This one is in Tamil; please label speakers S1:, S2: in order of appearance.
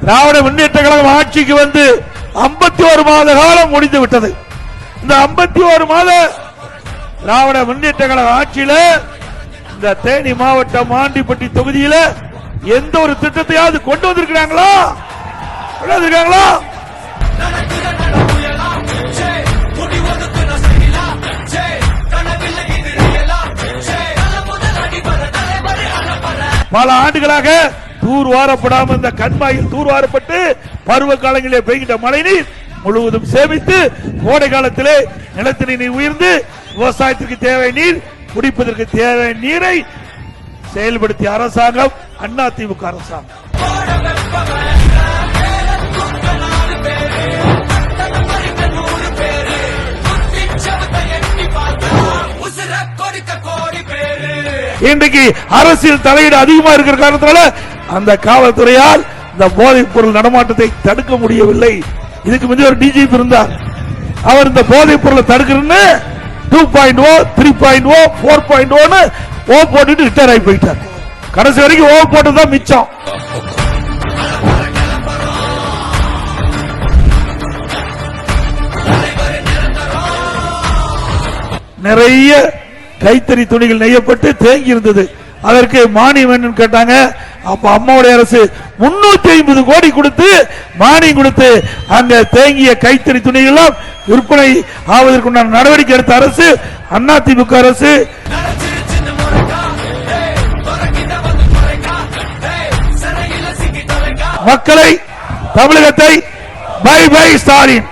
S1: திராவிட முன்னேற்ற கழகம் ஆட்சிக்கு வந்து 51 மாத காலம் முடிந்து விட்டது. இந்த 51 மாத திராவிட முன்னேற்ற கழக ஆட்சியில இந்த தேனி மாவட்டம் ஆண்டிப்பட்டி தொகுதியில எந்த ஒரு திட்டத்தையாவது கொண்டு வந்திருக்கிறாங்களா? பல ஆண்டுகளாக தூர்வாரப்படாமல் இந்த கண்மாயில் தூர்வாரப்பட்டு பருவ காலங்களிலே பெய்கின்ற மழை நீர் முழுவதும் சேமித்து கோடை காலத்திலே நிலத்தடி நீர் உயர்ந்து விவசாயத்திற்கு தேவை நீர், குடிப்பதற்கு தேவை நீரை செயல்படுத்திய அரசாங்கம் அதிமுக அரசாங்கம். இன்றைக்கு அரசியல் தலையீடு அதிகமா இருக்கிற காரணத்தால அந்த காவல்துறையால் இந்த போதைப் பொருள் நடமாட்டத்தை தடுக்க முடியவில்லை. இதுக்கு முந்தைய ஒரு டிஜிபி இருந்தார். அவர் இந்த போதைப் பொருளை தடுக்கிறன்னு 2.0, 3.0, 4.0 ஓ போட்டுட்டு ரிட்டையர் ஆகி போயிட்டார். கடைசி வரைக்கும் ஓ போட்டதுதான் மிச்சம். நிறைய கைத்தறி துணிகள் நெய்யப்பட்டு தேங்கி இருந்தது. அதற்கு மானியம் வேணும்னு கேட்டாங்க. அப்ப அம்மாவுடைய அரசு 350 கோடி கொடுத்து மானியம் கொடுத்து அங்க தேங்கிய கைத்தறி துணிகள் விற்பனை ஆவதற்குண்டான நடவடிக்கை எடுத்த அரசு அதிமுக அரசு. மக்களை, தமிழகத்தை பை பை ஸ்டாலின்.